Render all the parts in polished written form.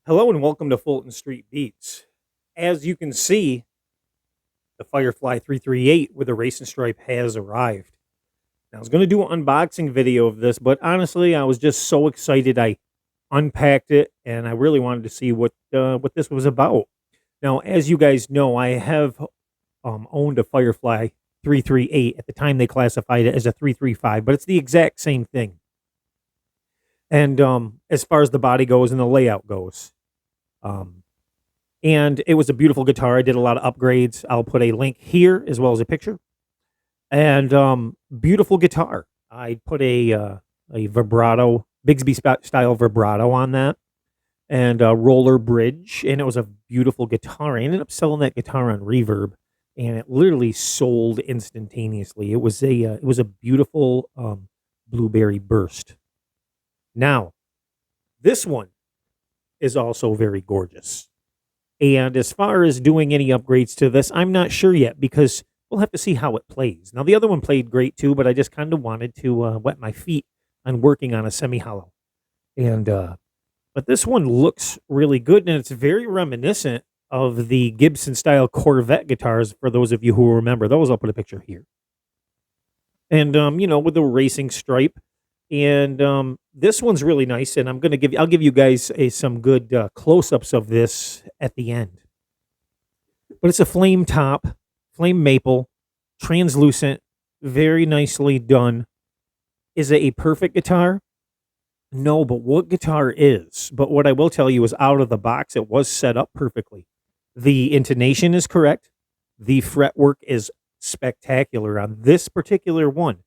Hello and welcome to Fulton Street Beats. As you can see, the Firefly 338 with a racing stripe has arrived. Now, I was going to do an unboxing video of this, but honestly, I was just so excited I unpacked it and I really wanted to see what this was about. Now, as you guys know, I have owned a Firefly 338. At the time, they classified it as a 335, but it's the exact same thing. And as far as the body goes and the layout goes, um, and it was a beautiful guitar. I did a lot of upgrades. I'll put a link here as well as a picture. And beautiful guitar. I put a vibrato, Bigsby style vibrato on that, and a roller bridge, and it was a beautiful guitar. I ended up selling that guitar on Reverb, and it literally sold instantaneously. It was a beautiful blueberry burst. Now, this one is also very gorgeous. And as far as doing any upgrades to this, I'm not sure yet because we'll have to see how it plays. Now, the other one played great too, but I just kind of wanted to wet my feet on working on a semi-hollow. And but this one looks really good, and it's very reminiscent of the Gibson style Corvette guitars. For those of you who remember those, I'll put a picture here. And with the racing stripe. And this one's really nice, and I'll give you guys some good close-ups of this at the end. But it's a flame top, flame maple, translucent, very nicely done. Is it a perfect guitar? No, but what guitar is? But what I will tell you is out of the box, it was set up perfectly. The intonation is correct. The fretwork is spectacular on this particular one.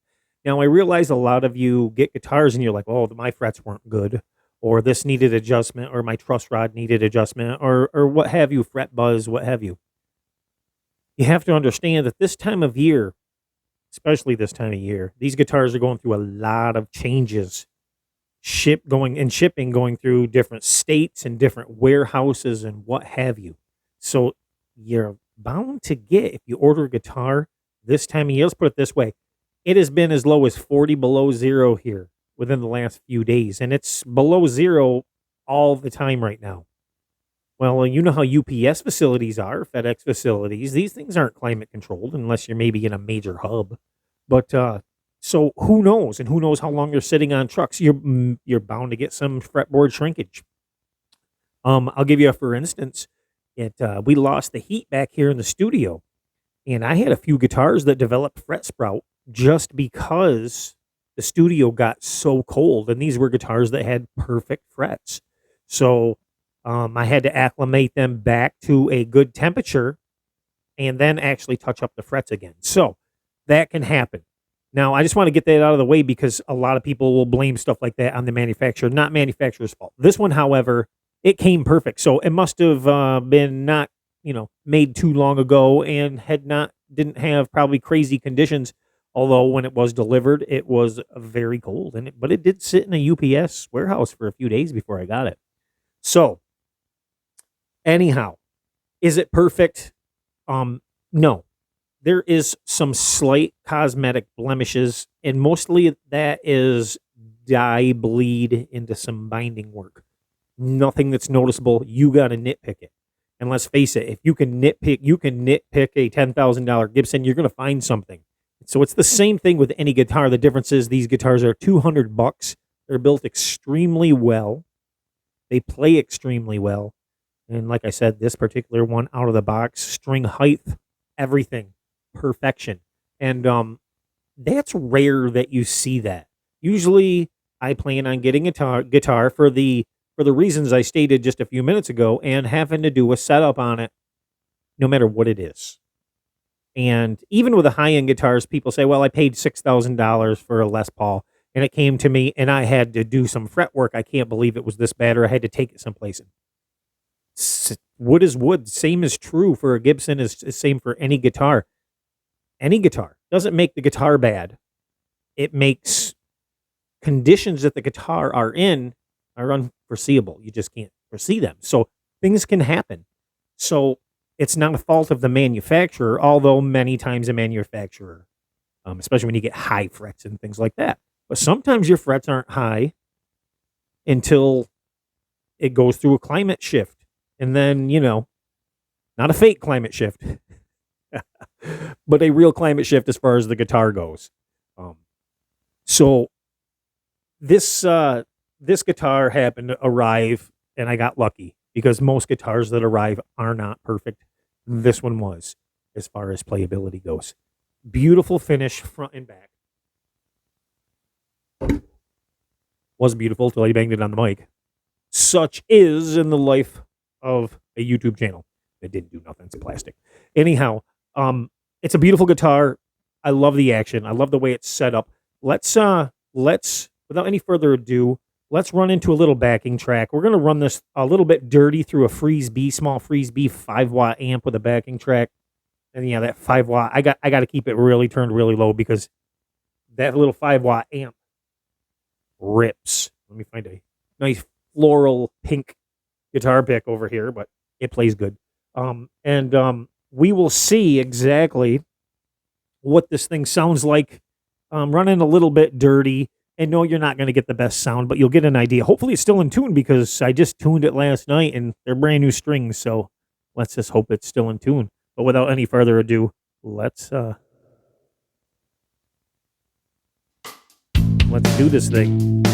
Now, I realize a lot of you get guitars and you're like, oh, my frets weren't good, or this needed adjustment, or my truss rod needed adjustment, or what have you, fret buzz, what have you. You have to understand that this time of year, especially this time of year, these guitars are going through a lot of changes. Shipping going through different states and different warehouses and what have you. So you're bound to get, if you order a guitar this time of year, let's put it this way. It has been as low as 40 below zero here within the last few days, and it's below zero all the time right now. Well, you know how UPS facilities are, FedEx facilities. These things aren't climate controlled unless you're maybe in a major hub. But so who knows? And who knows how long you're sitting on trucks? You're bound to get some fretboard shrinkage. I'll give you a for instance. We lost the heat back here in the studio, and I had a few guitars that developed fret sprout just because the studio got so cold, and these were guitars that had perfect frets. So I had to acclimate them back to a good temperature and then actually touch up the frets again. So that can happen. Now, I just want to get that out of the way because a lot of people will blame stuff like that on the manufacturer, not manufacturer's fault. This one, however, it came perfect. So it must have been not, made too long ago and didn't have probably crazy conditions. Although when it was delivered, it was very cold, but it did sit in a UPS warehouse for a few days before I got it. So, anyhow, is it perfect? No. There is some slight cosmetic blemishes, and mostly that is dye bleed into some binding work. Nothing that's noticeable. You got to nitpick it. And let's face it, if you can nitpick a $10,000 Gibson, you're going to find something. So it's the same thing with any guitar. The difference is these guitars are $200. They're built extremely well. They play extremely well. And like I said, this particular one out of the box, string height, everything, perfection. And that's rare that you see that. Usually I plan on getting a guitar for the reasons I stated just a few minutes ago and having to do a setup on it no matter what it is. And even with the high-end guitars, people say, well, I paid $6,000 for a Les Paul, and it came to me, and I had to do some fret work. I can't believe it was this bad, or I had to take it someplace. Wood is wood. Same is true for a Gibson, is same for any guitar. Any guitar. Doesn't make the guitar bad. It makes conditions that the guitar are in are unforeseeable. You just can't foresee them. So things can happen. So it's not a fault of the manufacturer, although many times a manufacturer, especially when you get high frets and things like that. But sometimes your frets aren't high until it goes through a climate shift, and then, not a fake climate shift, but a real climate shift as far as the guitar goes. So this guitar happened to arrive, and I got lucky because most guitars that arrive are not perfect. This one was, as far as playability goes. Beautiful finish, front and back. Was beautiful till I banged it on the mic. Such is in the life of a YouTube channel. It didn't do nothing. It's plastic. Anyhow, it's a beautiful guitar. I love the action. I love the way it's set up. Let's without any further ado, let's run into a little backing track. We're gonna run this a little bit dirty through a small Freeze B 5-watt amp with a backing track. And yeah, that 5-watt, I got to keep it really turned really low because that little 5-watt amp rips. Let me find a nice floral pink guitar pick over here, but it plays good. We will see exactly what this thing sounds like. Running a little bit dirty, and no, you're not going to get the best sound, but you'll get an idea. Hopefully it's still in tune because I just tuned it last night and they're brand new strings, so let's just hope it's still in tune. But without any further ado, let's do this thing.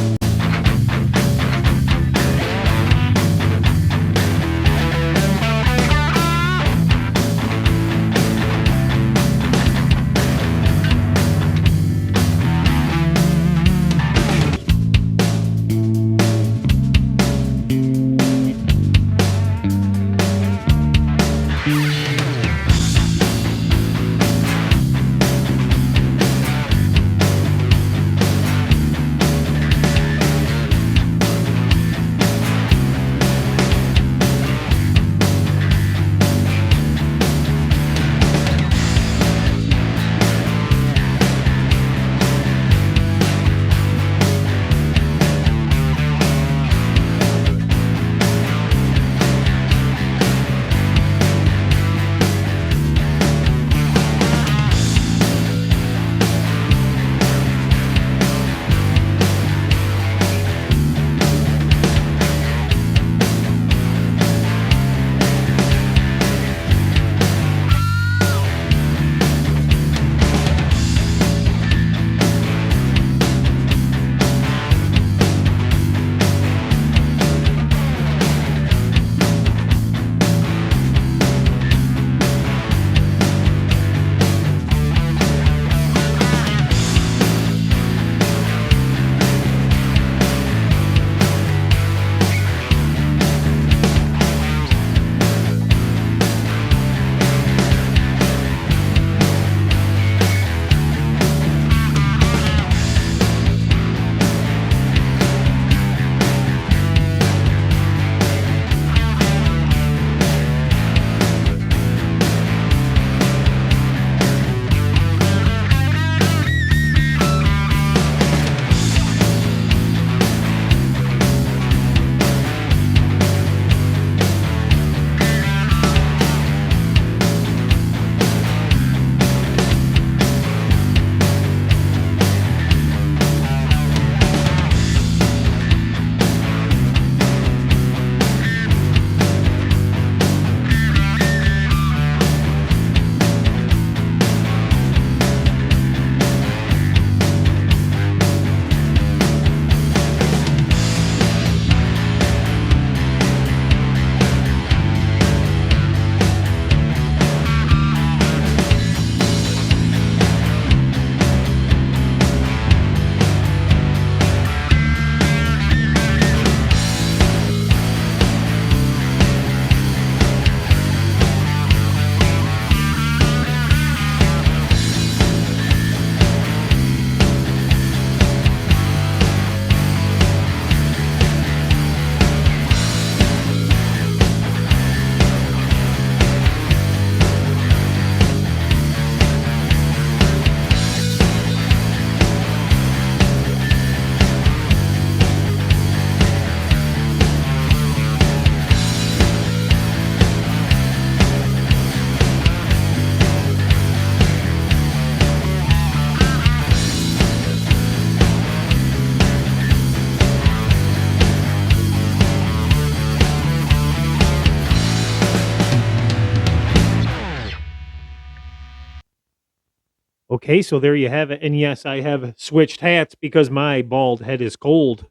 Okay, so there you have it. And yes, I have switched hats because my bald head is cold.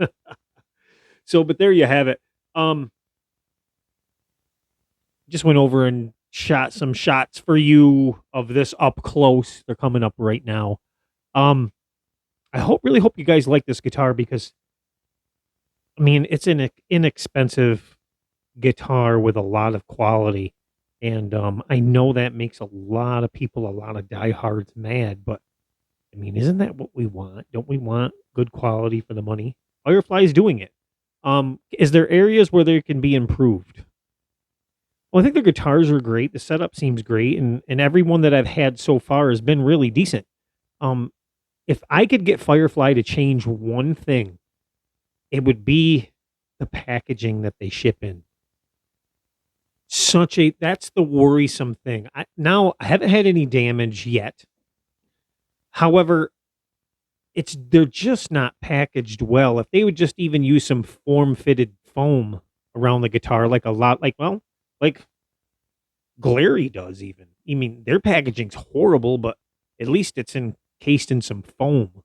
So, but there you have it. Um, just went over and shot some shots for you of this up close. They're coming up right now. Um, I really hope you guys like this guitar because I mean it's an inexpensive guitar with a lot of quality, and I know that makes a lot of people, a lot of diehards mad, but I mean, isn't that what we want? Don't we want good quality for the money? Firefly is doing it. Is there areas where they can be improved? Well, I think the guitars are great. The setup seems great, and everyone that I've had so far has been really decent. Um, if I could get Firefly to change one thing, it would be the packaging that they ship in. That's the worrisome thing. I haven't had any damage yet. However, they're just not packaged well. If they would just even use some form fitted foam around the guitar, like Glary does even. I mean, their packaging's horrible, but at least it's encased in some foam.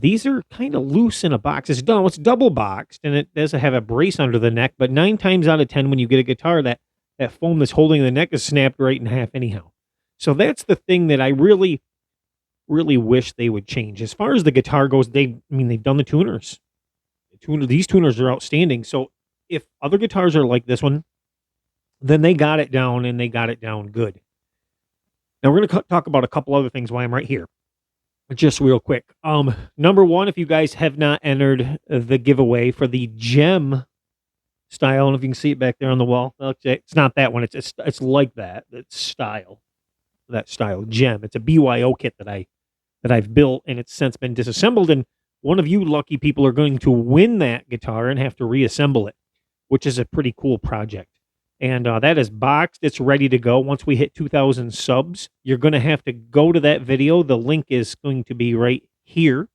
These are kind of loose in a box. It's double boxed and it does have a brace under the neck, but 9 times out of 10 when you get a guitar, that foam that's holding the neck is snapped right in half anyhow. So that's the thing that I really wish they would change. As far as the guitar goes, they've done the tuners. These tuners are outstanding. So if other guitars are like this one, then they got it down and they got it down good. Now we're going to talk about a couple other things while I'm right here. Just real quick. Number one, if you guys have not entered the giveaway for the gem style, I don't know if you can see it back there on the wall. It's not that one. It's like that. It's style. That style gem. It's a BYO kit that I've built, and it's since been disassembled. And one of you lucky people are going to win that guitar and have to reassemble it, which is a pretty cool project. And that is boxed. It's ready to go. Once we hit 2,000 subs, you're going to have to go to that video. The link is going to be right here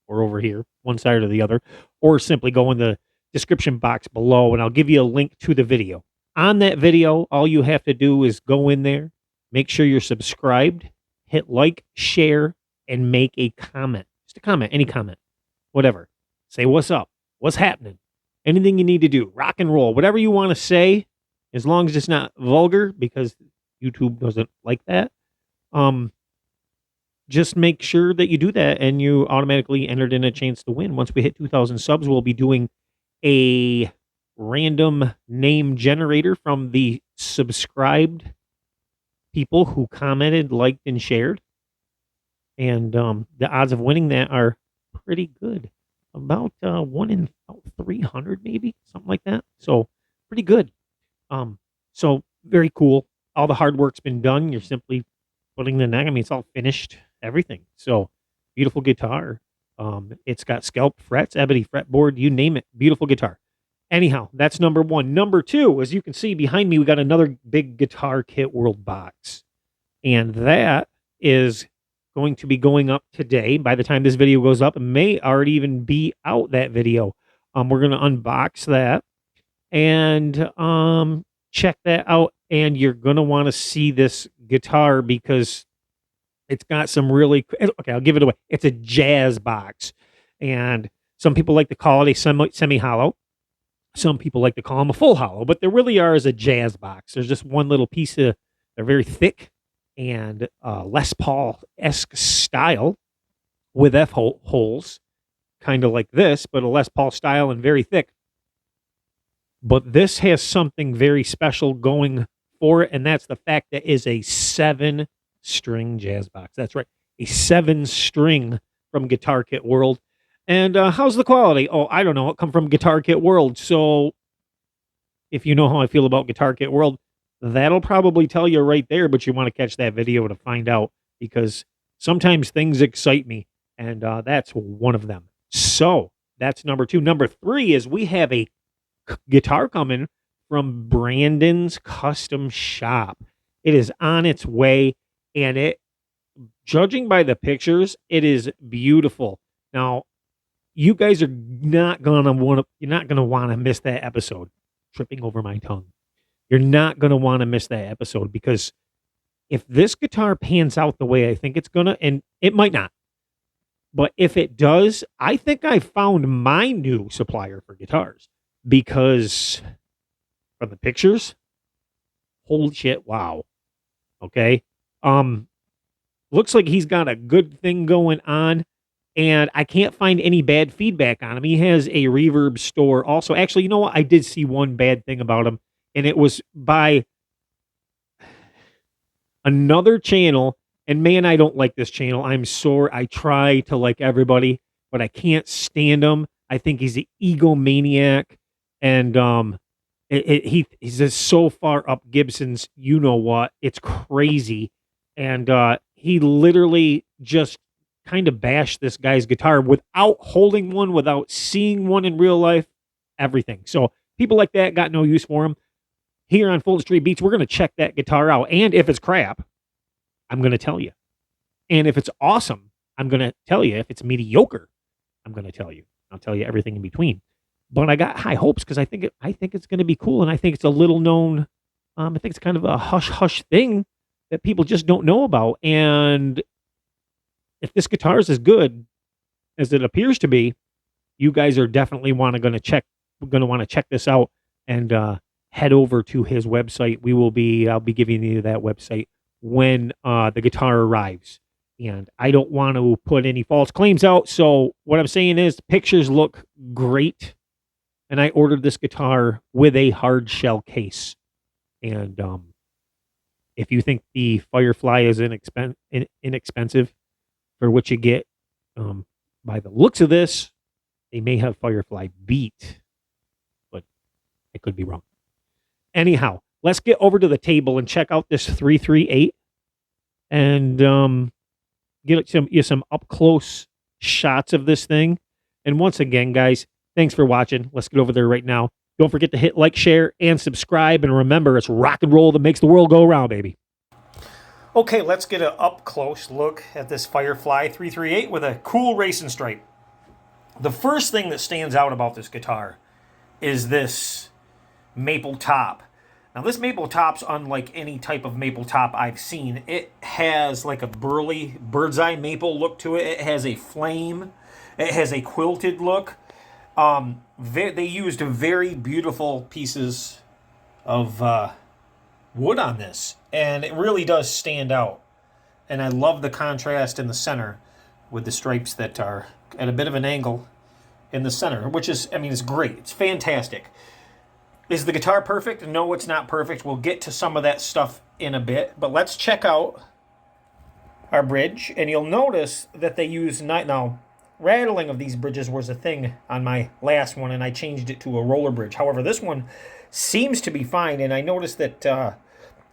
or over here, one side or the other, or simply go in the description box below, and I'll give you a link to the video. On that video, all you have to do is go in there, make sure you're subscribed, hit like, share, and make a comment. Just a comment, any comment, whatever. Say what's up, what's happening, anything you need to do, rock and roll, whatever you want to say, as long as it's not vulgar, because YouTube doesn't like that. Just make sure that you do that, and you automatically entered in a chance to win. Once we hit 2,000 subs, we'll be doing a random name generator from the subscribed people who commented, liked, and shared. And the odds of winning that are pretty good. About 1 in 300, maybe, something like that. So pretty good. So very cool. All the hard work's been done. You're simply putting the neck. I mean, it's all finished, everything. So beautiful guitar. It's got scalped frets, ebony fretboard, you name it. Beautiful guitar. Anyhow, that's number one. Number two, as you can see behind me, we got another big Guitar Kit World box. And that is going to be going up today. By the time this video goes up, it may already even be out, that video. We're going to unbox that and check that out. And you're going to want to see this guitar because it's got some really... Okay, I'll give it away. It's a jazz box. And some people like to call it a semi-hollow. Some people like to call them a full hollow, but they really are as a jazz box. There's just one little piece of... They're very thick and Les Paul-esque style with F-holes, kind of like this, but a Les Paul style and very thick. But this has something very special going for it, and that's the fact that it is a 7-string jazz box. That's right, a 7-string from Guitar Kit World. And how's the quality? Oh, I don't know. It come from Guitar Kit World. So if you know how I feel about Guitar Kit World, that'll probably tell you right there, but you want to catch that video to find out, because sometimes things excite me, and that's one of them. So that's number two. Number three is we have a guitar coming from Brandon's Custom Shop. It is on its way, and judging by the pictures, it is beautiful. Now, you guys are not gonna want to miss that episode. Tripping over my tongue. You're not gonna want to miss that episode because if this guitar pans out the way I think it's gonna, and it might not, but if it does, I think I found my new supplier for guitars, because from the pictures, holy shit, wow. Okay. Um, Looks like he's got a good thing going on, and I can't find any bad feedback on him. He has a reverb store also. Actually, you know what? I did see one bad thing about him, and it was by another channel. And man, I don't like this channel. I'm sore. I try to like everybody, but I can't stand him. I think he's an egomaniac, and he's just so far up Gibson's. You know what? It's crazy, and he literally just kind of bashed this guy's guitar without holding one, without seeing one in real life, everything. So people like that got no use for him. Here on Fulton Street Beats, we're going to check that guitar out, and if it's crap, I'm going to tell you. And if it's awesome, I'm going to tell you. If it's mediocre, I'm going to tell you. I'll tell you everything in between. But I got high hopes because I think it's going to be cool, and I think it's a little known. I think it's kind of a hush hush thing that people just don't know about. And if this guitar is as good as it appears to be, you guys are definitely want to check this out, and head over to his website. I'll be giving you that website when the guitar arrives. And I don't want to put any false claims out. So what I'm saying is the pictures look great. And I ordered this guitar with a hard shell case. And if you think the Firefly is inexpensive for what you get, by the looks of this, they may have Firefly beat, but I could be wrong. Anyhow, let's get over to the table and check out this 338 and get some up close shots of this thing. And once again, guys, thanks for watching. Let's get over there right now. Don't forget to hit like, share, and subscribe. And remember, it's rock and roll that makes the world go around, baby. Okay, let's get an up close look at this Firefly 338 with a cool racing stripe. The first thing that stands out about this guitar is this maple top. Now, this maple top's unlike any type of maple top I've seen. It has like a burly bird's eye maple look to it. It has a flame. It has a quilted look. They used very beautiful pieces of wood on this, and it really does stand out. And I love the contrast in the center with the stripes that are at a bit of an angle in the center, which is, I mean, it's great. It's fantastic. Is the guitar perfect? No, it's not perfect. We'll get to some of that stuff in a bit, but let's check out our bridge, and you'll notice that they use now. Rattling of these bridges was a thing on my last one, and I changed it to a roller bridge. However, this one seems to be fine, and I noticed that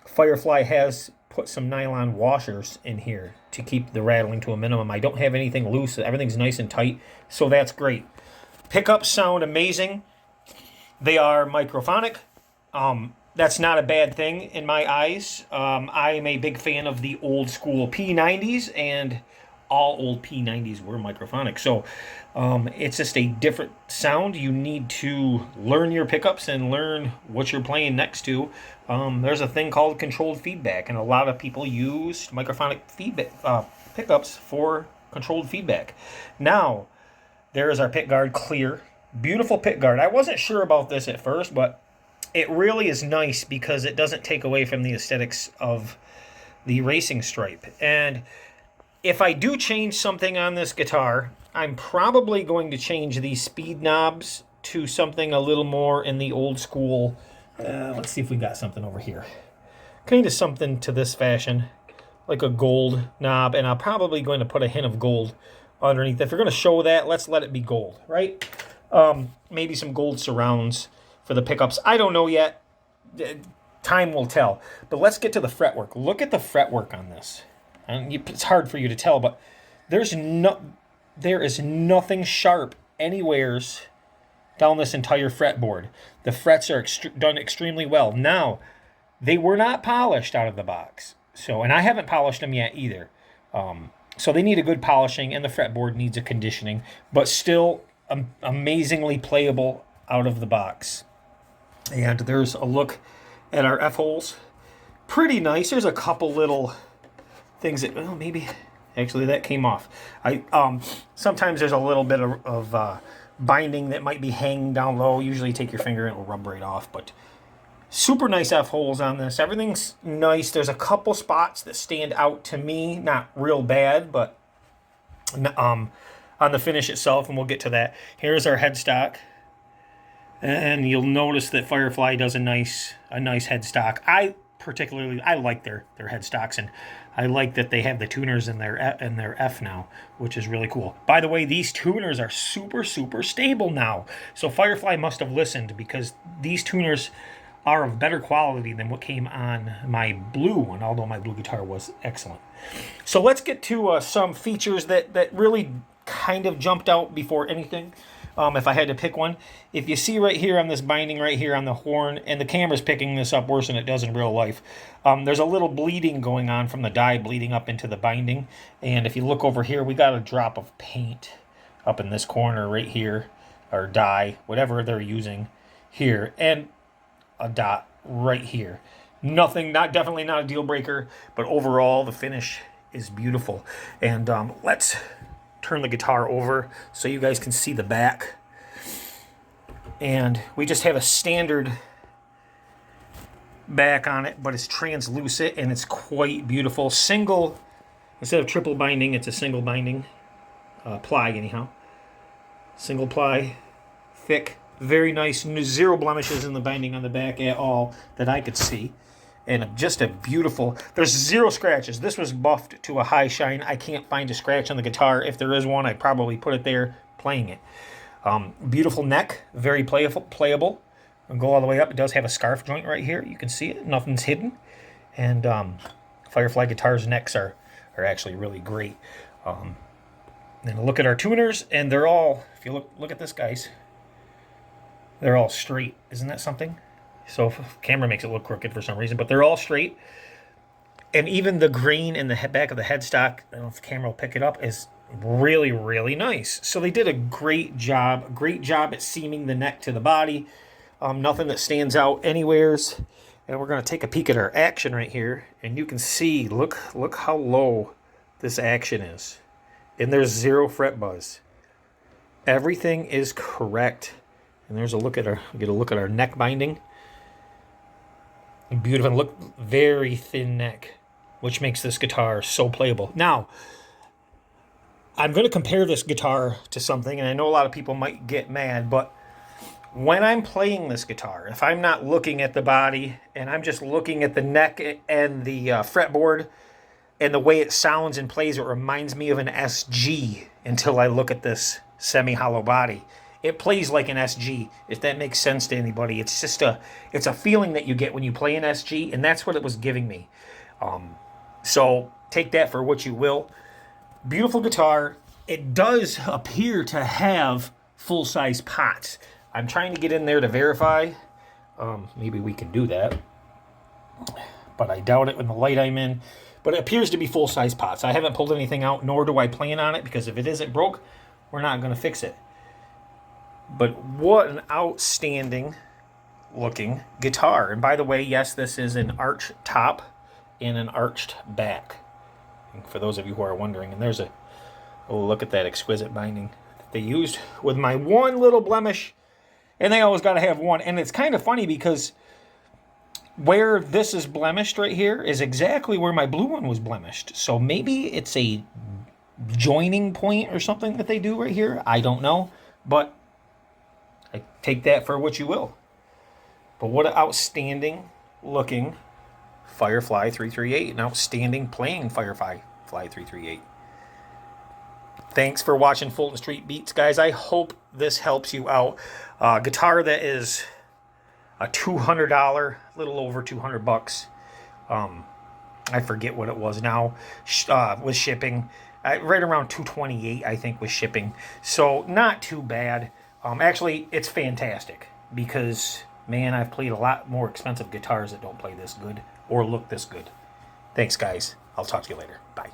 Firefly has put some nylon washers in here to keep the rattling to a minimum. I don't have anything loose. Everything's nice and tight, so that's great. Pickups sound amazing. They are microphonic. That's not a bad thing in my eyes. I am a big fan of the old school P90s, and all old P90s were microphonic. So it's just a different sound. You need to learn your pickups and learn what you're playing next to. There's a thing called controlled feedback, and a lot of people use microphonic feedback pickups for controlled feedback. Now, there is our pick guard clear. Beautiful pick guard. I wasn't sure about this at first, but it really is nice because it doesn't take away from the aesthetics of the racing stripe. And if I do change something on this guitar, I'm probably going to change these speed knobs to something a little more in the old school. Let's see if we got something over here. Kind of something to this fashion, like a gold knob, and I'm probably going to put a hint of gold underneath. If you're going to show that, let's let it be gold, right? Maybe some gold surrounds for the pickups. I don't know yet. Time will tell. But let's get to the fretwork. Look at the fretwork on this. And it's hard for you to tell, but there is nothing sharp anywheres down this entire fretboard. The frets are done extremely well. Now, they were not polished out of the box. So, and I haven't polished them yet either. So they need a good polishing, and the fretboard needs a conditioning, but still amazingly playable out of the box. And there's a look at our F-holes. pretty nice. There's a couple little things that, well, maybe actually that came off. Sometimes there's a little bit of binding that might be hanging down low. Usually take your finger and it'll rub right off, but super nice F-holes on this. Everything's nice. There's a couple spots that stand out to me, not real bad, but on the finish itself, and we'll get to that. Here's our headstock, and you'll notice that Firefly does a nice headstock. I like their headstocks, and I like that they have the tuners in their F now, which is really cool. By the way, these tuners are super stable now, so Firefly must have listened, because these tuners are of better quality than what came on my blue one, although my blue guitar was excellent. So let's get to some features that really kind of jumped out before anything. If I had to pick one, if you see right here on this binding right here on the horn, and the camera's picking this up worse than it does in real life, there's a little bleeding going on from the dye bleeding up into the binding. And if you look over here, we got a drop of paint up in this corner right here, or dye, whatever they're using here, and a dot right here. Definitely not a deal breaker, but overall the finish is beautiful. And let's turn the guitar over so you guys can see the back. And we just have a standard back on it, but it's translucent and it's quite beautiful. Single, instead of triple binding, it's a single binding ply anyhow. Single ply, thick, very nice, zero blemishes in the binding on the back at all that I could see. And just a beautiful, there's zero scratches. This was buffed to a high shine. I can't find a scratch on the guitar. If there is one, I'd probably put it there playing it. Beautiful neck, very playable. And go all the way up. It does have a scarf joint right here. You can see it. Nothing's hidden. And Firefly guitars' necks are actually really great. And look at our tuners, and they're all, if you look at this, guys, they're all straight. Isn't that something? So the camera makes it look crooked for some reason, but they're all straight. And even the grain in the back of the headstock, I don't know if the camera will pick it up, is really nice. So they did a great job at seaming the neck to the body. Nothing that stands out anywheres. And we're going to take a peek at our action right here, and you can see, look how low this action is. And there's zero fret buzz. Everything is correct. And there's a look at our neck binding. Beautiful. Look, very thin neck, which makes this guitar so playable. Now, I'm going to compare this guitar to something, and I know a lot of people might get mad, but when I'm playing this guitar, if I'm not looking at the body and I'm just looking at the neck and the fretboard and the way it sounds and plays, it reminds me of an SG until I look at this semi-hollow body. It plays like an SG, if that makes sense to anybody. It's just it's a feeling that you get when you play an SG, and that's what it was giving me. So take that for what you will. Beautiful guitar. It does appear to have full-size pots. I'm trying to get in there to verify. Maybe we can do that. But I doubt it in the light I'm in. But it appears to be full-size pots. I haven't pulled anything out, nor do I plan on it, because if it isn't broke, we're not going to fix it. But what an outstanding looking guitar. And by the way, yes, this is an arch top and an arched back. And for those of you who are wondering, and there's look at that exquisite binding that they used with my one little blemish. And they always got to have one. And it's kind of funny because where this is blemished right here is exactly where my blue one was blemished. So maybe it's a joining point or something that they do right here. I don't know. But I take that for what you will. But what an outstanding looking Firefly 338. An outstanding playing Firefly 338. Thanks for watching Fulton Street Beats, guys. I hope this helps you out. Guitar that is a $200, a little over $200. I forget what it was now with shipping. Right around $228, I think, with shipping. So not too bad. Actually, it's fantastic because, man, I've played a lot more expensive guitars that don't play this good or look this good. Thanks, guys. I'll talk to you later. Bye.